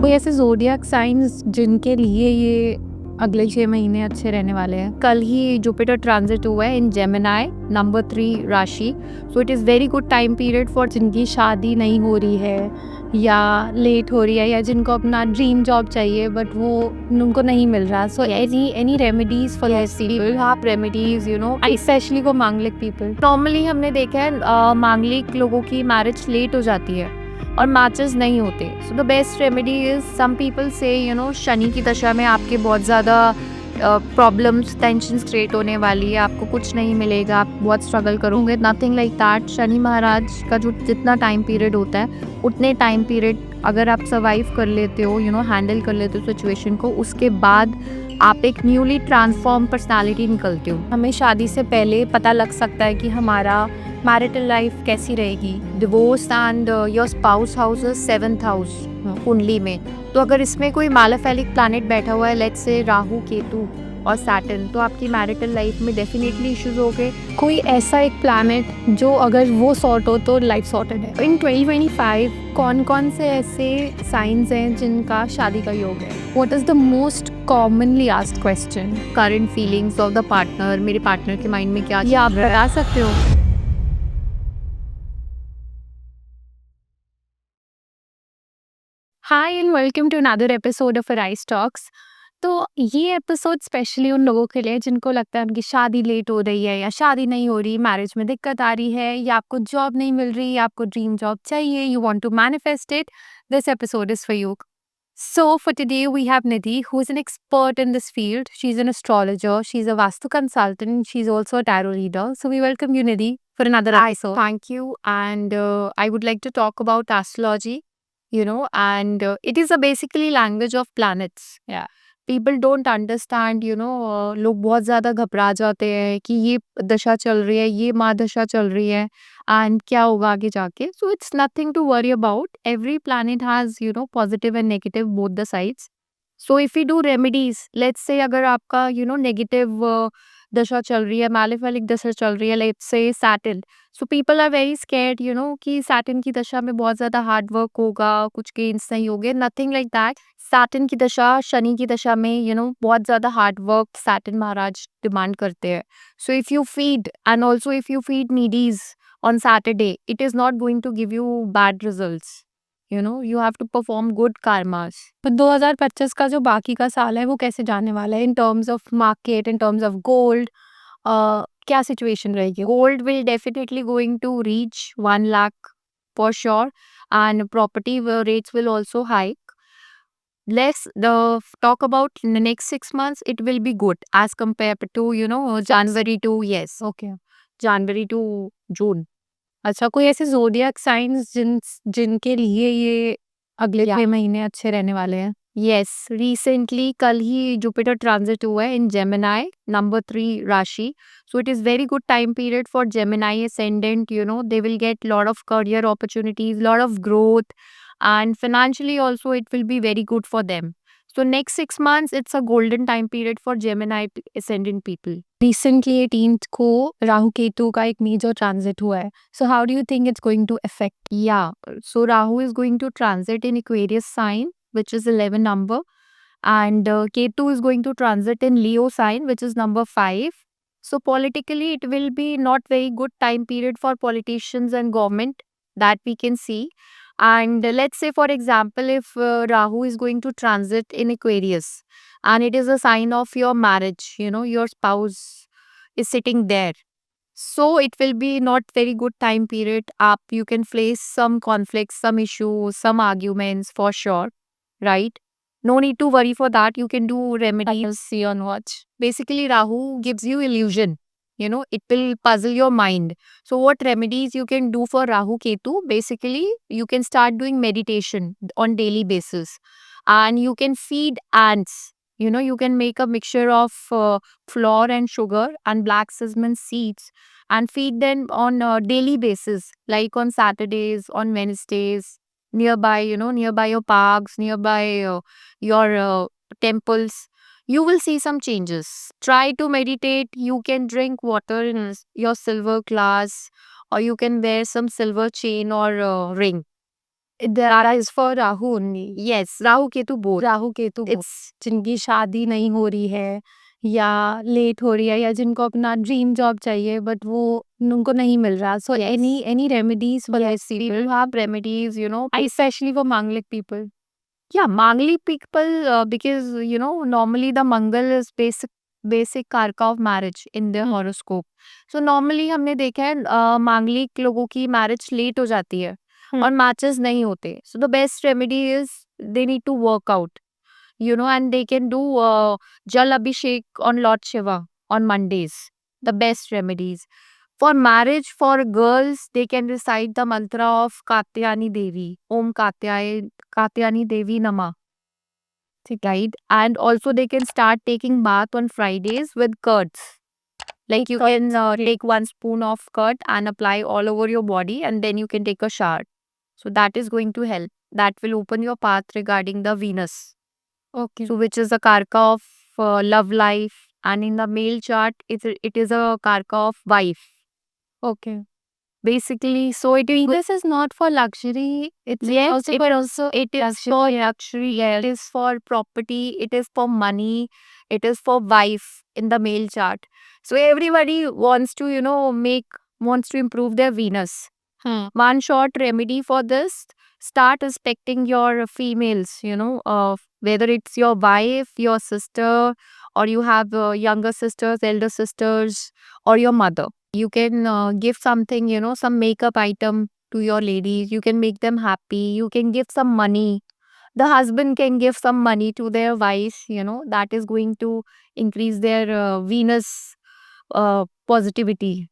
कोई ऐसे zodiac signs जिनके लिए ये अगले 6 महीने अच्छे रहने वाले हैं? कल ही जुपिटर ट्रांजिट हुआ है इन जेमिनी नंबर 3 राशि। So it is very good time period for जिनकी शादी नहीं हो रही है या लेट हो रही है या जिनको अपना ड्रीम जॉब चाहिए बट वो उनको नहीं मिल रहा। So any remedies for this people, आप रेमेडीज स्पेशली फॉर मांगलिक पीपल। नॉर्मली हमने देखा है मांगलिक लोगों की मैरिज लेट हो जाती है और मैचेस नहीं होते। So the best remedy is some people से शनि की दशा में आपके बहुत ज़्यादा प्रॉब्लम्स टेंशन क्रिएट होने वाली है, आपको कुछ नहीं मिलेगा, आप बहुत स्ट्रगल करोगे। Nothing like that. Shani Maharaj का जो जितना टाइम पीरियड होता है उतने टाइम पीरियड अगर आप सर्वाइव कर लेते हो, हैंडल कर लेते हो सिचुएशन को, उसके बाद आप एक न्यूली ट्रांसफॉर्म पर्सनालिटी निकलते हो। हमें शादी से पहले पता लग सकता है कि हमारा मैरिटल लाइफ कैसी रहेगी। Divorce and your spouse house is 7th house कुंडली में। तो अगर इसमें कोई मालेफिक प्लैनेट बैठा हुआ है, लेट्स से राहु, केतु और सैटर्न, तो आपकी मैरिटल लाइफ में डेफिनेटली इश्यूज हो गए। कोई ऐसा एक प्लैनेट जो अगर वो सॉर्ट हो तो लाइफ सॉर्टेड है। इन 2025 कौन कौन से ऐसे साइंस हैं जिनका शादी का योग है? What is the most commonly asked question? Current feelings of the partner, मेरे पार्टनर के माइंड में क्या, ये आप बता सकते हो? Hi and welcome to another episode of rice talks. तो ये एपिसोड स्पेशली उन लोगों के लिए जिनको लगता है उनकी शादी लेट हो रही है या शादी नहीं हो रही, मैरिज में दिक्कत आ रही है या आपको जॉब नहीं मिल रही या आपको ड्रीम जॉब चाहिए, you want to manifest it. This episode is for you. So for today we have Nidhi, who is an expert in this field. She's an astrologer, she's a Vastu consultant, she's also a tarot reader. So we welcome you, Nidhi, for another episode. Thank you. And I would like to talk about astrology, and it is a basically language of planets. Yeah. People don't understand, लोग बहुत ज़्यादा घबरा जाते हैं कि ये दशा चल रही है, ये माह दशा चल रही है एंड क्या होगा आगे जाके। So it's nothing to worry about. Every planet has positive and negative both the sides. So if you do remedies, let's say अगर आपका नेगेटिव दशा चल रही है, मैलेफिक दशा चल रही है, let's say Saturn. So people are very scared कि सैटर्न की दशा में बहुत ज्यादा हार्ड वर्क होगा, कुछ गेन्स नहीं होंगे। Nothing like that. सैटर्न की दशा, शनि की दशा में बहुत ज्यादा hard work Saturn Maharaj demand करते हैं। So if you feed and also if you feed needies on Saturday, it is not going to give you bad results. You have to perform good karmas. पर 2025 का जो बाकी का साल है वो कैसे जाने वाला है in terms of market, in terms of gold? क्या सिचुएशन रहेगी? Gold will definitely going to reach 1 lakh for sure, and property rates will also hike. Let's talk about in the next 6 months. It will be good as compared to January to, yes, okay, January to June. अच्छा, कोई ऐसे zodiac signs जिनके लिए ये अगले 6 महीने अच्छे रहने वाले हैं? यस, रिसेंटली कल ही जुपिटर ट्रांजिट हुआ है इन जेमिनी नंबर 3 राशि। So it is very good time period for Gemini ascendant. They will get lot of career opportunities, lot of growth, and financially also it will be very good for them. So next 6 months, it's a golden time period for Gemini ascendant people. Recently 18th को राहु केतु का एक major transit हुआ है. So how do you think it's going to affect? Yeah, so Rahu is going to transit in Aquarius sign, which is 11 number, and Ketu is going to transit in Leo sign, which is number 5. So politically, it will be not very good time period for politicians and government, that we can see. And let's say, for example, if Rahu is going to transit in Aquarius and it is a sign of your marriage, your spouse is sitting there. So it will be not very good time period. Up, you can face some conflicts, some issues, some arguments for sure, right? No need to worry for that. You can do remedies, see on watch. Basically, Rahu gives you illusion. It will puzzle your mind. So what remedies you can do for Rahu Ketu? Basically, you can start doing meditation on daily basis, and you can feed ants. You can make a mixture of flour and sugar and black jasmine seeds and feed them on a daily basis, like on Saturdays, on Wednesdays, nearby your parks, nearby your temples. You will see some changes. Try to meditate. You can drink water in your silver glass, or you can wear some silver chain or ring. That is for Rahu only. Yes, Rahu Ketu both. Rahu Ketu It's जिनकी शादी नहीं हो रही है या late हो रही है या जिनको अपना ड्रीम जॉब चाहिए बट वो उनको नहीं मिल रहा, सो Yes. any remedies for yes, these people people, have remedies, especially for Manglik people? Yeah, Mangli people, because normally the Mangal is basic karka of marriage in their horoscope. So normally हमने देखा है मांगलिक लोगों की marriage late हो जाती है और मैचेस नहीं होते. So the best remedy is they need to work out, and they can do Jal Abhishek on Lord Shiva on Mondays. The best remedies. For marriage, for girls, they can recite the mantra of Katyani Devi. Om Katyani Devi Nama. Right? And also they can start taking bath on Fridays with curds. Like you can take 1 spoon of curd and apply all over your body, and then you can take a shower. So that is going to help. That will open your path regarding the Venus. Okay. So which is a karka of love life, and in the male chart it is a karka of wife. Okay. Basically, so it is This is not for luxury. It's yes, also it for also it is for luxury, it is for property, it is for money, it is for wife in the male chart. So everybody wants to wants to improve their Venus. One short remedy for this: start respecting your females, whether it's your wife, your sister, or you have younger sisters, elder sisters, or your mother. You can give something, some makeup item to your ladies. You can make them happy. You can give some money. The husband can give some money to their wife, that is going to increase their Venus positivity.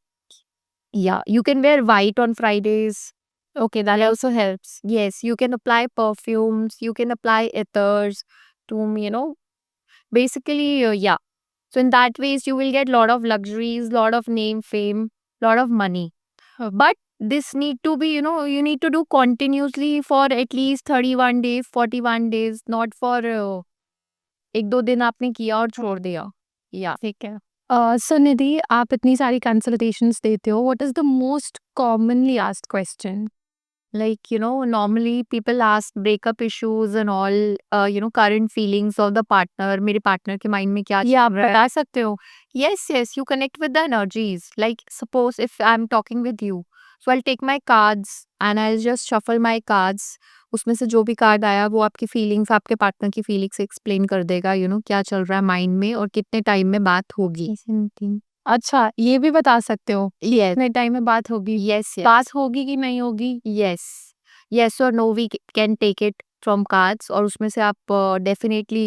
Yeah, you can wear white on Fridays. Okay, that also helps. Yes, you can apply perfumes, you can apply ethers to, basically, yeah. So in that ways, you will get lot of luxuries, lot of name, fame, lot of money. But this need to be, you need to do continuously for at least 31 days, 41 days, not for एक दो दिन आपने किया और छोड़ दिया. Yeah. ठीक है. So निधि, आप इतनी सारी कंसल्टेशंस देते हो. What is the most commonly asked question? Like, normally people ask breakup issues and all, current feelings of the partner. मेरे partner के mind में क्या ये आप चल रहा है? बता सकते हो? Yes, you connect with the energies. Like, suppose if I'm talking with you, so I'll take my cards and I'll just shuffle my cards. उसमें से जो भी कार्ड आया वो आपकी फीलिंग्स, आपके पार्टनर की फीलिंग्स एक्सप्लेन कर देगा, क्या चल रहा है माइंड में और कितने टाइम में बात होगी. अच्छा, ये भी बता सकते हो? Yes, कितने टाइम में बात होगी? yes. बात होगी कि नहीं होगी? yes or no we can take it from cards, और उसमें से आप डेफिनेटली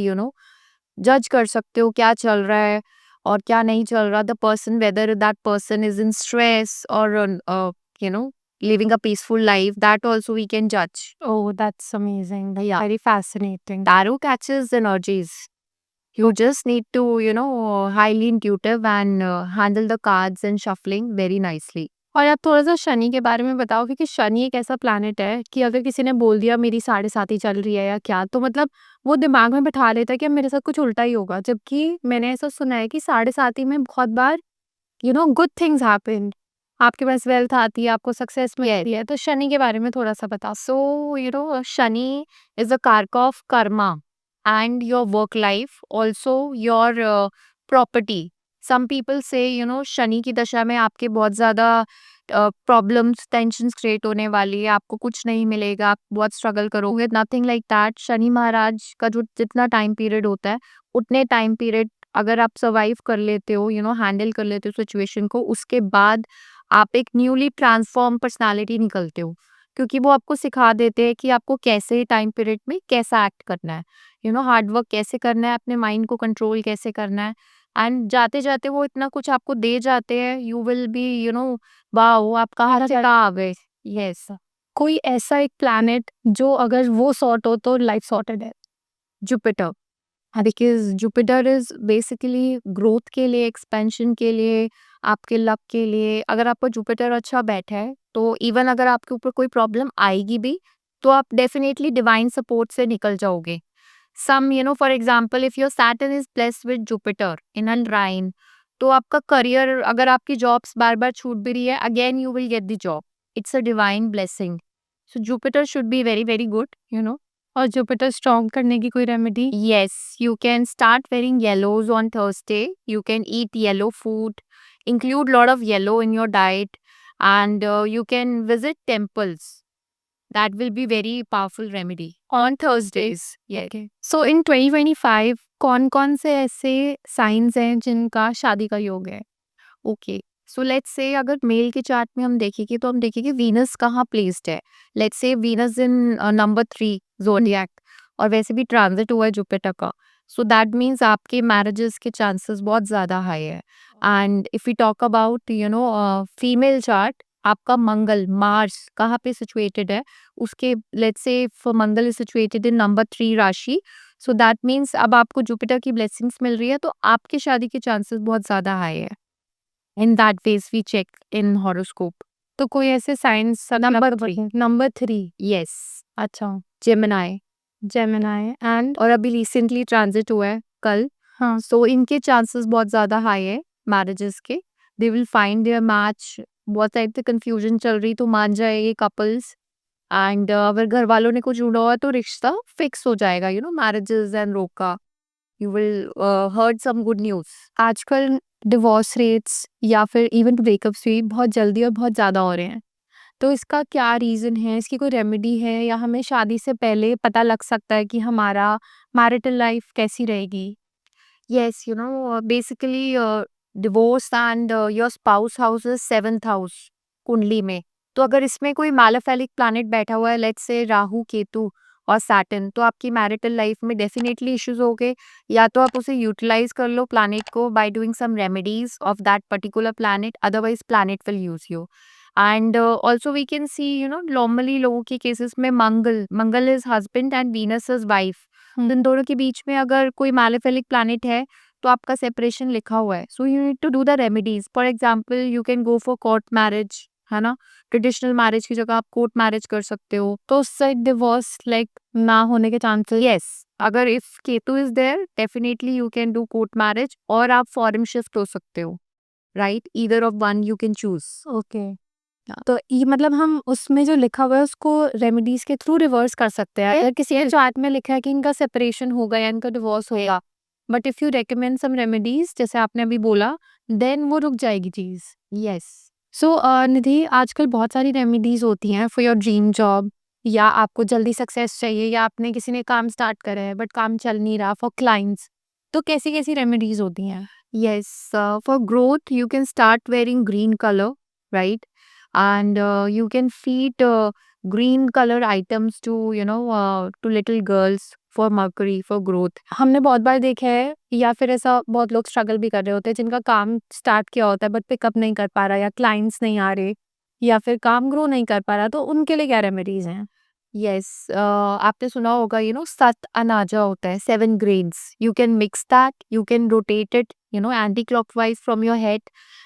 जज कर सकते हो क्या चल रहा है और क्या नहीं चल रहा. The person, whether that person is in stress और living a peaceful life, that also we can judge. Oh, that's amazing. Yeah. Very fascinating. Tarot catches energies. You just need to highly intuitive and handle the cards and shuffling very nicely. और आप थोड़ा-सा शनि के बारे में बताओ, क्योंकि शनि एक ऐसा प्लैनेट है कि अगर किसी ने बोल दिया मेरी 7.5 चल रही है या क्या, तो मतलब वो दिमाग में बिठा लेता है कि अब मेरे साथ कुछ उल्टा ही होगा। जबकि मैंने ऐसा सुना है कि 7.5 में बहुत बार गुड थिंग्स हैपन। आपके पास वेल्थ आती है, आपको सक्सेस मिलती है। तो शनि के बारे में थोड़ा-सा बताओ। So, Shani is a karka of karma and your work life, also your property. Some people say, Shani की दशा में आपके बहुत ज़्यादा प्रॉब्लम्स, टेंशन्स क्रिएट होने वाली है, आपको कुछ नहीं मिलेगा, आप बहुत स्ट्रगल करोगे. Nothing like that. Shani Maharaj का जो जितना टाइम पीरियड होता है, उतने टाइम पीरियड अगर आप सर्वाइव कर लेते हो, हैंडल कर लेते हो सिचुएशन को, उसके बाद आप एक न्यूली ट्रांसफॉर्म पर्सनालिटी निकलते हो. क्योंकि वो आपको सिखा देते हैं कि आपको कैसे टाइम पीरियड में कैसा एक्ट करना है, हार्ड वर्क कैसे करना है, अपने माइंड को कंट्रोल कैसे करना है. एंड जाते जाते वो इतना कुछ आपको दे जाते हैं, यू विल बी वाओ, आप कहाँ से कहाँ आ गए. यस. कोई ऐसा एक प्लैनेट जो अगर वो सॉर्ट हो तो लाइफ सॉर्टेड है? Jupiter. Because Jupiter is basically growth के लिए, एक्सपेंशन के लिए, आपके लक के लिए. अगर आपका जुपिटर अच्छा बैठा है तो इवन अगर आपके ऊपर कोई प्रॉब्लम आएगी भी तो आप डेफिनेटली डिवाइन सपोर्ट से निकल जाओगे. Some for example if your Saturn is blessed with Jupiter in an राइन, तो आपका करियर, अगर आपकी जॉब्स बार बार छूट भी रही है, again you will get the job. It's a divine blessing. So Jupiter should be very very good, you know. और जुपिटर स्ट्रॉन्ग करने की कोई remedy? Yes, you can start wearing yellows on Thursday. You can eat yellow food, include lot of yellow in your diet, and you can visit temples. That will be very powerful remedy on Thursdays. Yes. Okay. So in 2025 कौन-कौन से ऐसे signs हैं जिनका शादी का योग है? Okay, so let's say अगर मेल के चार्ट में हम देखेंगे तो हम देखेंगे वीनस कहाँ प्लेस्ड है। लेट्स से वीनस इन नंबर 3 ज़ोडिएक, और वैसे भी ट्रांजिट हुआ है जुपिटर का। सो दैट मीन्स आपके मैरिजेस के चांसेस बहुत ज़्यादा हाई है। And if we talk about female chart, आपका मंगल मार्स कहाँ पे सिचुएटेड है, उसके let's say if Mangal is situated in number 3 राशि, सो दैट मीन्स अब आपको जुपिटर की ब्लेसिंग्स मिल रही है, तो आपकी शादी के चांसेस बहुत ज़्यादा हाई है। In that ways we check in horoscope. तो कोई ऐसे साइन्स Number 3. नंबर 3 Yes, अच्छा, Gemini. जेमिनी एंड और अभी रिसेंटली ट्रांजिट हुआ है कल, हाँ, सो इनके चांसेस बहुत ज़्यादा हाई है मैरिजेस के। They will find their match. बहुत टाइम से कंफ्यूजन चल रही तो मान जाएंगे कपल्स। एंड अगर घर वालों ने कुछ ढूंढा हुआ है तो रिश्ता फिक्स हो जाएगा, you know, marriages and roka. You will heard some good news. आजकल डिवोर्स रेट्स या फिर इवन ब्रेकअप्स भी बहुत जल्दी और बहुत ज़्यादा हो रहे हैं। तो इसका क्या रीज़न है? इसकी कोई रेमेडी है या हमें शादी से पहले पता लग सकता है कि हमारा मैरिटल लाइफ कैसी रहेगी? Yes, you know, basically divorce and your spouse house is 7th house कुंडली में। तो अगर इसमें कोई मैलेफिक प्लैनेट बैठा हुआ है, लेट्स से राहु केतु और सैटर्न, तो आपकी मैरिटल लाइफ में डेफिनेटली इश्यूज हो गए। या तो आप उसे यूटिलाइज कर लो प्लैनेट को by doing some remedies of that particular planet, otherwise planet will use you. And also we can see, you know, normally लोगों के केसेस में Mangal is husband and Venus is wife. इन दोनों के बीच में अगर कोई मैलेफिक प्लैनेट है तो आपका सेपरेशन लिखा हुआ है, so you need to do the remedies. For example you can go for court marriage, है ना। ट्रेडिशनल मैरिज की जगह आप कोर्ट मैरिज कर सकते हो। तो उससे डिवोर्स लाइक ना होने के चांसेस? यस, अगर if Ketu is there definitely you can do court marriage, और आप फॉरेन शिफ्ट हो सकते हो, right. Either of one you can choose. Okay. तो ये मतलब हम उसमें जो लिखा हुआ है उसको रेमेडीज के थ्रू रिवर्स कर सकते हैं। अगर किसी चार्ट में लिखा है कि इनका सेपरेशन होगा या इनका डिवोर्स होगा, but if you recommend some remedies जैसे आपने अभी बोला, देन वो रुक जाएगी चीज। यस, सो निधि, आजकल बहुत सारी रेमेडीज होती हैं फॉर योर ड्रीम जॉब, या आपको जल्दी सक्सेस चाहिए, या आपने किसी ने काम स्टार्ट करा है बट काम चल नहीं रहा, फॉर क्लाइंट्स। तो कैसी कैसी रेमेडीज होती हैं? yes, for growth you can start wearing green color, right? And you can feed green color items to, you know, to little girls for mercury, for growth. हमने बहुत बार देखा है, या फिर ऐसा बहुत लोग स्ट्रगल भी कर रहे होते हैं जिनका काम स्टार्ट किया होता है बट पिकअप नहीं कर पा रहा, या क्लाइंट्स नहीं आ रहे, या फिर काम ग्रो नहीं कर पा रहा, तो उनके लिए क्या रेमेडीज हैं? Yes, आपने सुना होगा, you know, सत अनाजा होता है, 7 grains. You can mix that, you can rotate it, you know, anti-clockwise from your head.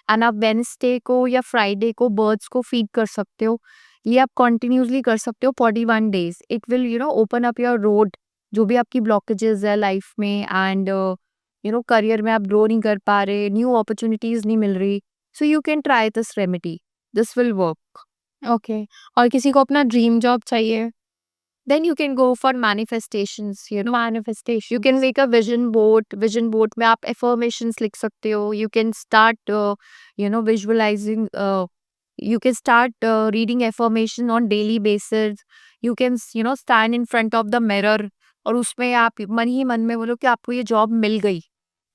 And आप Wednesday को या Friday को birds को feed कर सकते हो। ये आप continuously कर सकते हो 41 days. It will, you know, open up your road, जो भी आपकी blockages है लाइफ में, and you know, करियर में आप ग्रो नहीं कर पा रहे, न्यू अपॉर्चुनिटीज नहीं मिल रही, so you can try this remedy. This will work. Okay. और किसी को अपना ड्रीम जॉब चाहिए? Then you can go for manifestations, you know. Manifestation. You can make a vision board. Vision board में आप affirmations लिख सकते हो. You can start, you know, visualizing. You can start reading affirmation on daily basis. You can, you know, stand in front of the mirror और उसमें आप मन ही मन में बोलो कि आपको ये जॉब मिल गई.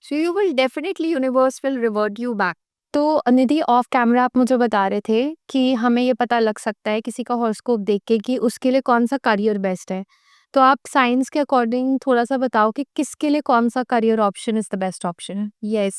So you will definitely, universe will reward you back. तो निधि, ऑफ कैमरा आप मुझे बता रहे थे कि हमें ये पता लग सकता है किसी का हॉरोस्कोप देख के कि उसके लिए कौन सा करियर बेस्ट है। तो आप साइंस के अकॉर्डिंग थोड़ा सा बताओ कि किसके लिए कौन सा career option is the best option? Yes,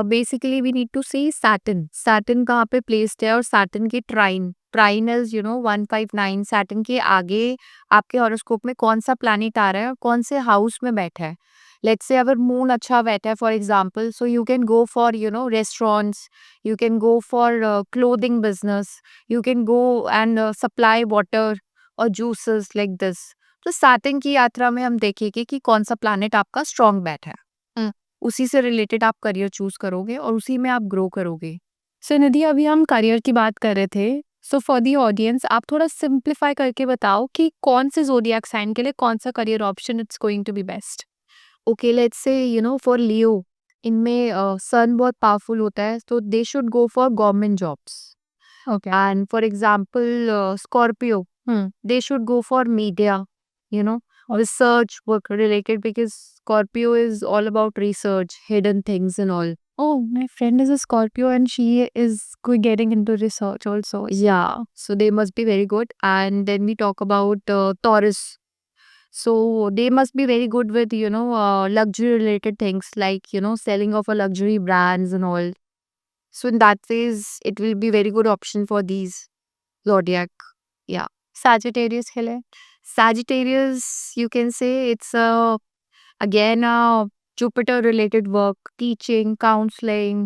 basically we need to see Saturn. Saturn कहाँ पे placed है, और Saturn के trine. Trine is, you know, 159. Saturn के आगे आपके हॉरोस्कोप में कौन सा प्लैनेट आ रहा है और कौन से हाउस में बैठा है। लेट्स से अगर मून अच्छा बैठा है for example, so you can go for, you know, restaurants, you can go for clothing business, you can go and supply water और जूसेस लाइक दिस। तो सैटर्न की यात्रा में हम देखेंगे कि कौन सा प्लैनेट आपका स्ट्रॉन्ग बैठा है, उसी से रिलेटेड आप करियर चूज करोगे और उसी में आप ग्रो करोगे। सो निधि, अभी हम करियर की बात कर रहे थे, सो फॉर दी ऑडियंस आप थोड़ा सिंप्लीफाई करके बताओ कि कौन से ज़ोडिएक साइन के लिए कौन सा career option it's going to be best? Okay, let's say for Leo, इनमें सन बहुत पावरफुल होता है, तो they should go for government jobs. Okay. And for example, Scorpio, they should go for media, research work related, because Scorpio is all about research, hidden things and all. Oh, my friend is a Scorpio and she is getting into research also. Yeah, so they must be very good. And then we talk about Taurus. So they must be very good with, luxury related things like, selling of a luxury brands and all. So in that phase, it will be very good option for these zodiac. Yeah. Sagittarius के लिए? Sagittarius, you can say it's again a Jupiter related work, teaching, counseling,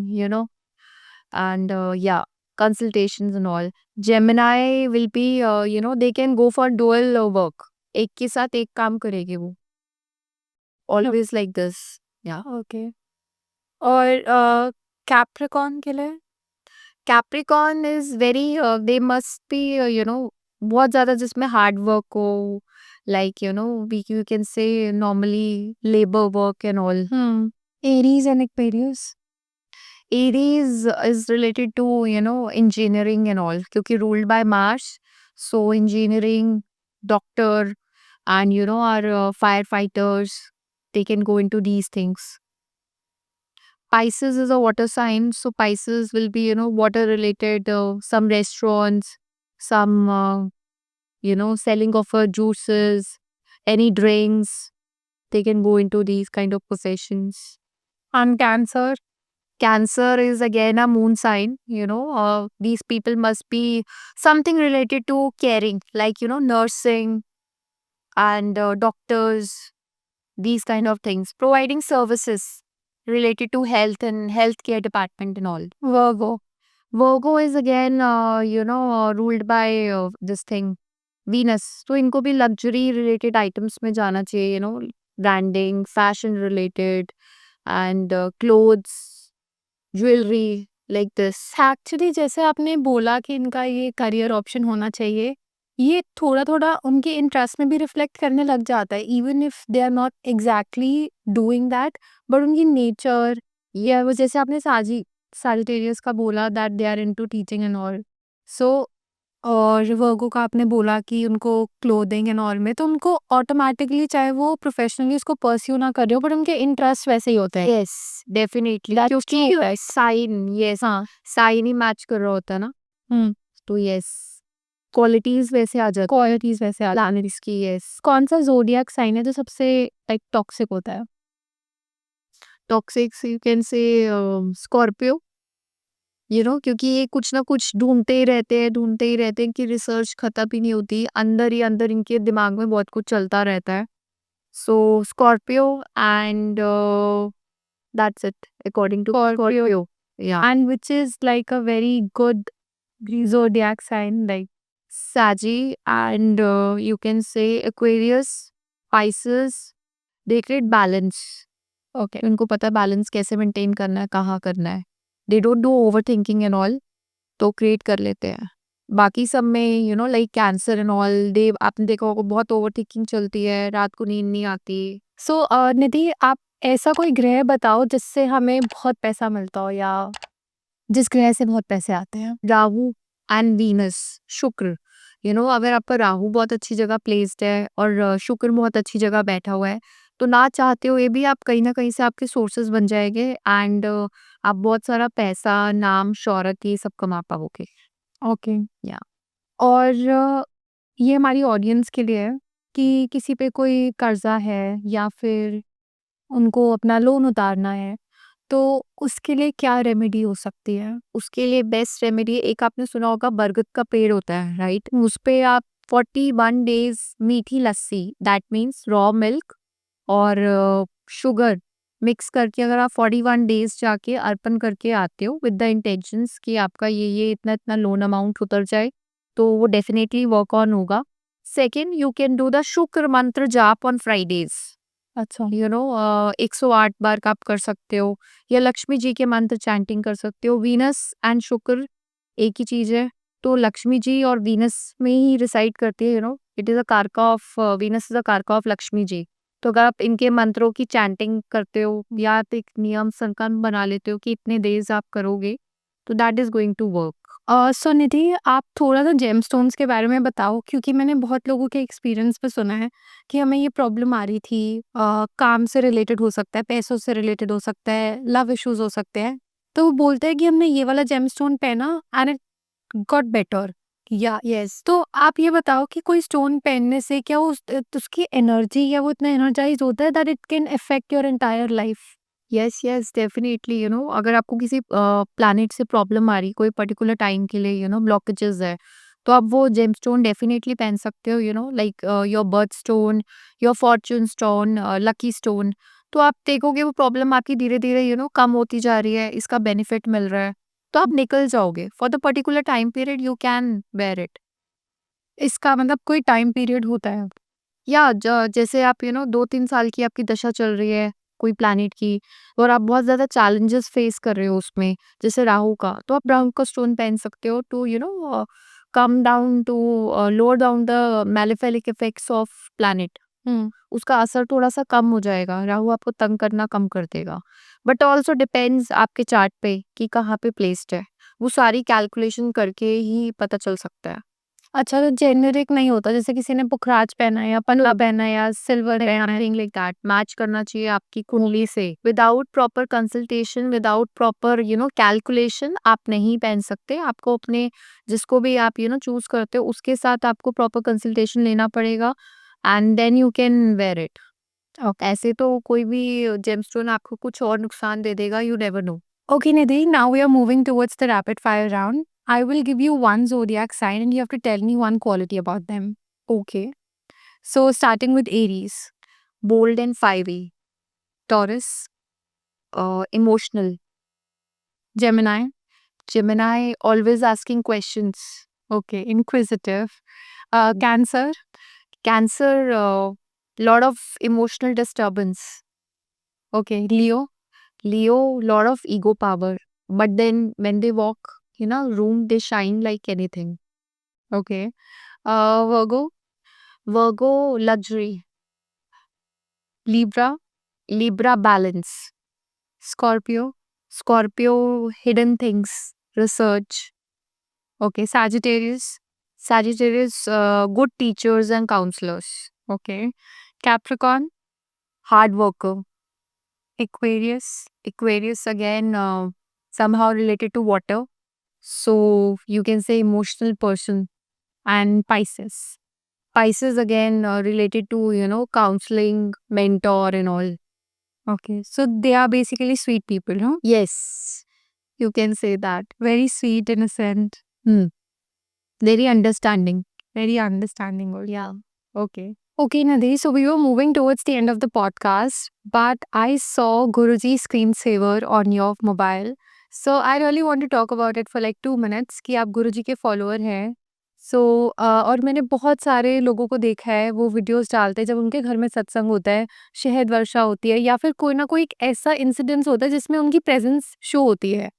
and yeah, consultations and all. Gemini will be, they can go for dual work. एक के साथ एक काम करेगी वो. Always like this. Yeah. Okay. और Capricorn के लिए? Capricorn is very, they must be, बहुत ज़्यादा जिसमें हार्ड वर्क हो, like, you can say normally labor work and all. Aries and Aquarius? Aries is related to, engineering and all, क्योंकि ruled by Mars. So engineering, doctor, and, our firefighters, they can go into these things. Pisces is a water sign, so Pisces will be, water related, some restaurants, some, selling of juices, any drinks. They can go into these kind of professions. And Cancer? Cancer is again a moon sign, these people must be something related to caring, like, nursing and doctors, these kind of things, providing services related to health and healthcare department and all. Virgo? Virgo is again, ruled by this thing, Venus. तो इनको भी luxury related items में जाना चाहिए, branding, fashion related, and clothes, jewelry, like this. Actually जैसे आपने बोला कि इनका ये करियर ऑप्शन होना चाहिए, ये थोड़ा-थोड़ा उनके इंटरेस्ट में भी रिफ्लेक्ट करने लग जाता है, even if they are not exactly doing that, but उनकी नेचर या वो जैसे आपने सैजिटेरियस का बोला that they are into teaching and all. So और वर्गो का आपने बोला कि उनको क्लोथिंग एंड ऑल में, तो उनको ऑटोमेटिकली चाहे वो प्रोफेशनली उसको परस्यू ना कर रहे हो, बट उनके इंटरेस्ट वैसे ही होते हैं. Yes, definitely. That's क्योंकि true, right? साइन, yes, हाँ. साइन ही मैच कर रहा होता है ना, तो yes, क्वालिटीज वैसे आ जाती क्वालिटीज वैसे प्लैनेट्स की. yes. कौन सा जोडियक साइन है जो सबसे लाइक टॉक्सिक होता है? Toxics you can say Scorpio, क्योंकि ये कुछ ना कुछ ढूंढते ही रहते हैं कि रिसर्च खत्म ही नहीं होती, अंदर ही अंदर इनके दिमाग में बहुत कुछ चलता रहता है. So Scorpio and that's it according to Scorpio. या And which is like a very good zodiac sign, like Sagi and you can say Aquarius, Pisces, they create balance. okay. उनको पता है बैलेंस कैसे मेंटेन करना है, कहाँ करना है. They don't do over thinking and all, तो क्रिएट कर लेते हैं. बाकी सब में लाइक कैंसर एंड ऑल, दे आपने देखा होगा बहुत ओवर थिंकिंग चलती है, रात को नींद नहीं आती. सो निधि, आप ऐसा कोई ग्रह बताओ जिससे हमें बहुत पैसा मिलता हो या जिस ग्रह से बहुत पैसे आते हैं. राहु एंड वीनस, शुक्र, अगर आपका राहु बहुत अच्छी जगह प्लेस्ड है और शुक्र बहुत अच्छी जगह बैठा हुआ है, तो ना चाहते हुए भी आप कहीं ना कहीं से आपके सोर्सेज बन जाएंगे एंड आप बहुत सारा पैसा, नाम, शौहरत, ये सब कमा पाओगे. ओके. या और ये हमारी ऑडियंस के लिए है कि किसी पे कोई कर्जा है या फिर उनको अपना लोन उतारना है, तो उसके लिए क्या रेमेडी हो सकती है? उसके लिए बेस्ट रेमेडी, एक आपने सुना होगा बरगद का पेड़ होता है, राइट, उस पे आप 41 डेज मीठी लस्सी, दैट मीन्स रॉ मिल्क और शुगर मिक्स करके अगर आप 41 डेज जाके अर्पण करके आते हो विद द इंटेंशंस कि आपका ये इतना इतना लोन अमाउंट उतर जाए, तो वो डेफिनेटली वर्क ऑन होगा. Second, you can do the शुक्र मंत्र जाप ऑन फ्राइडेज. अच्छा. 108 बार का आप कर सकते हो, या लक्ष्मी जी के मंत्र चैंटिंग कर सकते हो. वीनस एंड शुक्र एक ही चीज है, तो लक्ष्मी जी और वीनस में ही रिसाइड करती है, इट इज़ अ कारका ऑफ वीनस इज़ अ कारका ऑफ लक्ष्मी जी। तो अगर आप इनके मंत्रों की चैंटिंग करते हो या आप एक नियम संकल्प बना लेते हो कि इतने डेज़ आप करोगे, तो that is going to work. So Nidhi, आप थोड़ा-सा जेमस्टोन्स के बारे में बताओ, क्योंकि मैंने बहुत लोगों के एक्सपीरियंस पे सुना है कि हमें ये प्रॉब्लम आ रही थी, काम से रिलेटेड हो सकता है, पैसों से रिलेटेड हो सकता है, लव इश्यूज़ हो सकते हैं। तो वो बोलते हैं कि हमने ये वाला जेमस्टोन पहना एंड इट गॉट बेटर। या यस, तो आप ये बताओ कि कोई स्टोन पहनने से क्या उसकी एनर्जी या वो इतना एनर्जाइज़ होता है that it can affect your entire life? Yes, yes, definitely, अगर आपको किसी प्लैनेट से प्रॉब्लम आ रही कोई पर्टिकुलर टाइम के लिए, ब्लॉकेजेस है, तो आप वो जेमस्टोन डेफिनेटली पहन सकते हो, like your birth stone, your Fortune stone, lucky stone. तो आप देखोगे वो प्रॉब्लम आपकी धीरे धीरे कम होती जा रही है, इसका बेनिफिट मिल रहा है, तो आप निकल जाओगे for the particular time period, you can bear it. इसका मतलब कोई टाइम पीरियड होता है? या जैसे आप 2-3 साल की आपकी दशा चल रही है कोई प्लैनेट की, और आप बहुत ज़्यादा चैलेंजेस फेस कर रहे हो उसमें, जैसे राहु का, तो आप राहु का स्टोन पहन सकते हो to come down to lower down the malefic effects of planet. हुँ। उसका असर थोड़ा सा कम हो जाएगा, राहु आपको तंग करना कम कर देगा। बट ऑल्सो डिपेंड्स आपके चार्ट पे कि कहाँ पे प्लेस्ड है, वो सारी कैलकुलेशन करके ही पता चल सकता है। अच्छा, तो जेनेरिक नहीं होता, जैसे किसी ने पुखराज पहना है या पल्ला पहना है या सिल्वर पहना है? थिंग लाइक दैट मैच करना चाहिए आपकी कुंडली से। Without proper consultation, without proper calculation आप नहीं पहन सकते। आपको अपने जिसको भी आप चूज करते हो उसके साथ आपको प्रॉपर कंसल्टेशन लेना पड़ेगा, and then you can wear it. Okay. ऐसे तो कोई भी जेमस्टोन आपको कुछ और नुकसान दे देगा, you never know. Okay, Nidhi, now we are moving towards the rapid fire round. I will give you one zodiac sign and you have to tell me one quality about them. Okay. So, starting with Aries, bold and fiery. Taurus, emotional. Gemini, Gemini always asking questions. okay, inquisitive, Cancer, Cancer lot of emotional disturbance. okay, Leo, Leo, lot of ego power. But then when they walk, room, they shine like anything. okay, Virgo, Virgo, luxury. Libra, Libra, balance. Scorpio, Scorpio, hidden things, research. okay, Sagittarius, Sagittarius, good teachers and counselors. okay, Capricorn, Hard worker. Aquarius, Aquarius, again, somehow related to water. So you can say emotional person. and Pisces. Pisces, again, related to, counseling, mentor and all. Okay, so they are basically sweet people, huh? Yes, you can say that. Very sweet, innocent, Hmm. Very understanding. very understanding also. Yeah. Okay. Okay, Nidhi. So we were moving towards the end of the podcast, but I saw Guruji screensaver on your mobile. So I really want to talk about it for like 2 minutes कि आप गुरुजी के follower हैं. सो और मैंने बहुत सारे लोगों को देखा है वो वीडियोस डालते हैं जब उनके घर में सत्संग होता है, शहद वर्षा होती है या फिर कोई ना कोई एक ऐसा इंसिडेंस होता है जिसमें उनकी प्रेजेंस शो होती है.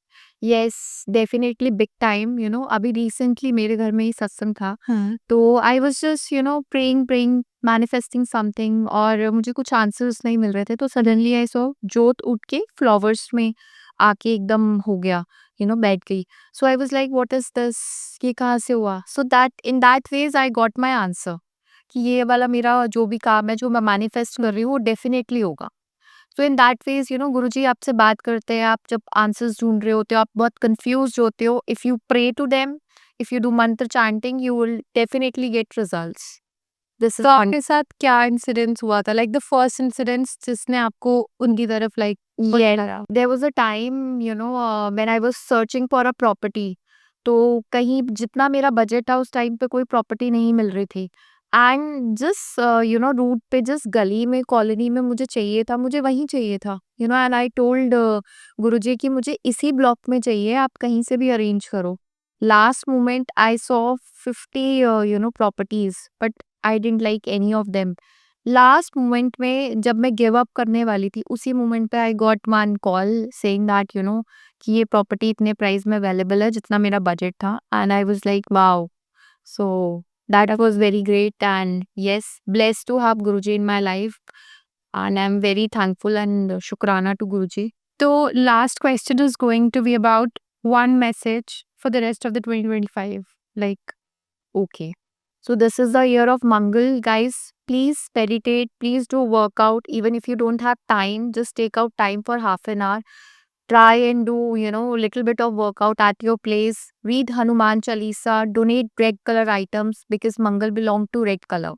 Yes, definitely big time. अभी recently मेरे घर में ही सत्संग था, हाँ. तो I was just praying, manifesting something, और मुझे कुछ आंसर्स नहीं मिल रहे थे, तो सडनली आई सो जोत उठ के फ्लावर्स में आके एकदम हो गया, बैठ गई। So I was like what is this, ये कहाँ से हुआ? So that in that ways I got my answer कि ये वाला मेरा जो भी काम है जो मैं मैनिफेस्ट कर रही हूँ वो डेफिनेटली होगा। सो इन दैट फेज गुरुजी आपसे बात करते हैं, आप जब आंसर्स ढूंढ रहे होते हो, आप बहुत कंफ्यूज होते हो, if you pray to them, if you do mantra chanting, you will definitely get results. This is तो आपके साथ क्या इंसिडेंस हुआ था, लाइक द फर्स्ट इंसिडेंस जिसने आपको उनकी तरफ like there was a time when I was searching for a property, तो कहीं जितना मेरा बजट था उस टाइम पे कोई प्रॉपर्टी नहीं मिल रही थी, एंड जिस रूट पे, जिस गली में, कॉलोनी में मुझे चाहिए था, मुझे वहीं चाहिए था, एंड आई टोल्ड गुरुजी कि मुझे इसी ब्लॉक में चाहिए, आप कहीं से भी अरेंज करो। Last moment I saw 50 properties, but I didn't like any of them, last moment में जब मैं गिव अप करने वाली थी, उसी मोमेंट पे I got one call saying that कि ये प्रॉपर्टी इतने प्राइस में अवेलेबल है जितना मेरा बजट था, and I was like wow. So that was very great, and yes, blessed to have Guruji in my life, and I am very thankful and शुक्राना to Guruji. So last question is going to be about one message for the rest of the 2025. Like, Okay. So this is the year of Mangal, guys. Please meditate. Please do workout. Even if you don't have time, just take out time for half an hour. Try and do, little bit of workout at your place. Read Hanuman Chalisa. Donate red color items because Mangal belong to red color.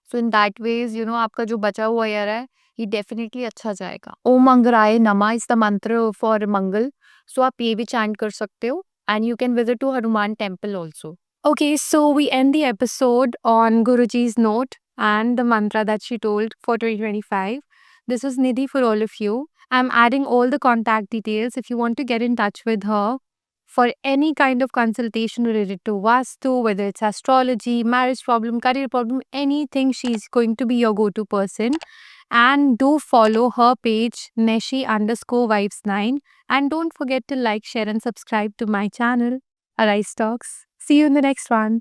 So in that ways, आपका जो बचा हुआ year है, ये definitely अच्छा जाएगा. ओम मंगराय नमा is the mantra for Mangal. So आप ये भी चैंट कर सकते हो, and you can visit to Hanuman temple also. okay, so we end the episode on Guruji's note and the mantra that she told for 2025. This is Nidhi for all of you. I'm adding all the contact details if you want to get in touch with her for any kind of consultation related to Vastu, whether it's astrology, marriage problem, career problem, anything, she's going to be your go to person. And do follow her page, Neshi_Vibes9. And don't forget to like, share, and subscribe to my channel, Arise Talks. See you in the next one.